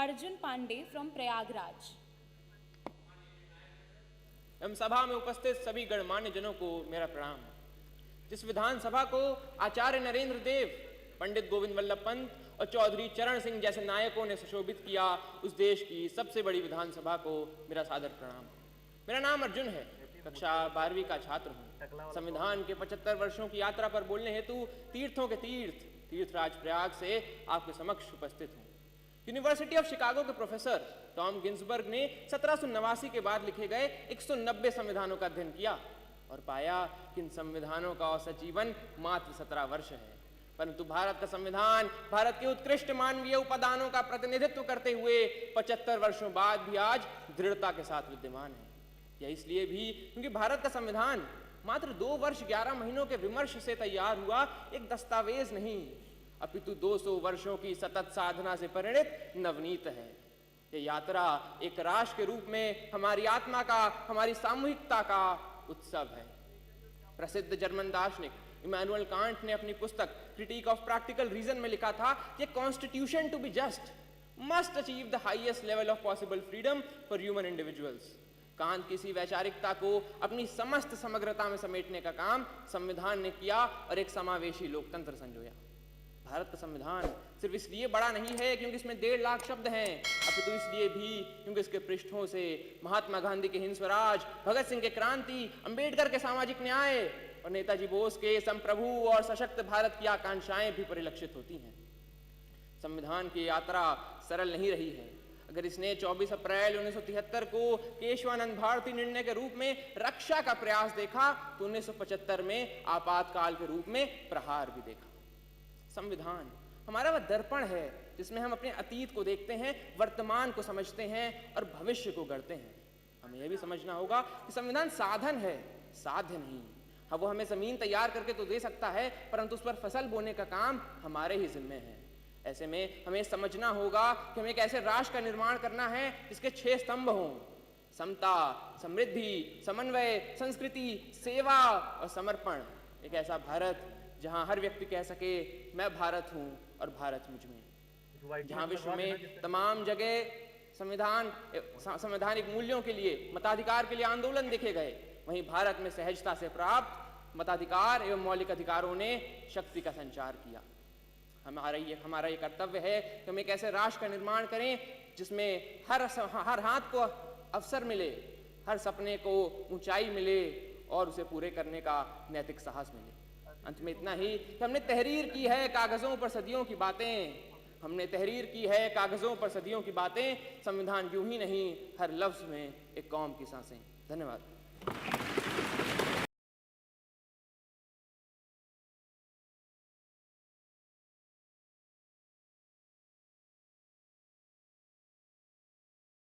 Arjun Pandey from Prayagraj. एवं सभा में उपस्थित सभी गणमान्य जनों को मेरा प्रणाम। जिस विधानसभा को आचार्य नरेंद्र देव, पंडित गोविंद वल्लभ पंत और चौधरी चरण सिंह जैसे नायकों ने सुशोभित किया, उस देश की सबसे बड़ी विधानसभा को मेरा सादर प्रणाम। मेरा नाम अर्जुन है, कक्षा 12वीं का छात्र हूँ। संविधान के 75 वर्षों की यात्रा पर बोलने हेतु तीर्थों के तीर्थराज प्रयाग से आपके समक्ष उपस्थित हूँ। यूनिवर्सिटी ऑफ शिकागो के प्रोफेसर टॉम गिन्सबर्ग ने 1789 के बाद लिखे गए 190 संविधानों का अध्ययन किया और पाया कि इन संविधानों का औसत जीवन मात्र 17 वर्ष है। परंतु भारत का संविधान भारत के उत्कृष्ट मानवीय उपादानों का प्रतिनिधित्व करते हुए 75 वर्षों बाद भी आज दृढ़ता के साथ विद्यमान है। यह इसलिए भी क्योंकि भारत का संविधान मात्र 2 वर्ष 11 महीनों के विमर्श से तैयार हुआ एक दस्तावेज नहीं, अपितु 200 वर्षों की सतत साधना से परिणित नवनीत है। ये यात्रा एक राष्ट्र के रूप में हमारी आत्मा का, हमारी सामूहिकता का उत्सव है। प्रसिद्ध जर्मन दार्शनिक इमैनुअल कांट ने अपनी पुस्तक क्रिटिक ऑफ प्रैक्टिकल रीजन में लिखा था कि constitution to be just must achieve the highest level of possible freedom for human individuals. Kant की इसी वैचारिकता को अपनी समस्त समग्रता में समेटने का काम संविधान ने किया और एक समावेशी लोकतंत्र संजोया। भारत का संविधान सिर्फ इसलिए बड़ा नहीं है क्योंकि इसमें 1.5 लाख शब्द हैं, अपितु इसलिए भी क्योंकि इसके पृष्ठों से महात्मा गांधी के हिंद स्वराज, भगत सिंह के क्रांति, अंबेडकर के सामाजिक न्याय और नेताजी बोस के संप्रभु और सशक्त भारत की आकांक्षाएं भी परिलक्षित होती हैं। संविधान की यात्रा सरल नहीं रही है। अगर इसने 24 अप्रैल 1973 को केशवानंद भारती निर्णय के रूप में रक्षा का प्रयास देखा तो 1975 में आपातकाल के रूप में प्रहार भी देखा। संविधान हमारा वह दर्पण है जिसमें हम अपने अतीत को देखते हैं, वर्तमान को समझते हैं और भविष्य को गढ़ते हैं। हमें यह भी समझना होगा कि संविधान साधन है, साध्य नहीं। हाँ, वो हमें जमीन तैयार करके तो दे सकता है, परंतु उस पर फसल बोने का काम हमारे ही जिम्मे है। ऐसे में हमें समझना होगा कि हमें एक ऐसे राष्ट्र का निर्माण करना है जिसके 6 स्तंभ हों: समता, समृद्धि, समन्वय, संस्कृति, सेवा और समर्पण। एक ऐसा भारत जहां हर व्यक्ति कह सके मैं भारत हूं और भारत मुझ में। जहां विश्व में तमाम जगह संवैधानिक मूल्यों के लिए, मताधिकार के लिए आंदोलन देखे गए, वहीं भारत में सहजता से प्राप्त मताधिकार एवं मौलिक अधिकारों ने शक्ति का संचार किया। हमारा ये कर्तव्य है कि हम एक ऐसे राष्ट्र का निर्माण करें जिसमें हर हाथ को अवसर मिले, हर सपने को ऊंचाई मिले और उसे पूरे करने का नैतिक साहस मिले। अंत में इतना ही कि हमने तहरीर की है कागजों पर सदियों की बातें, हमने तहरीर की है कागजों पर सदियों की बातें। संविधान यूं ही नहीं, हर लफ्ज में एक कौम की सांसें। धन्यवाद।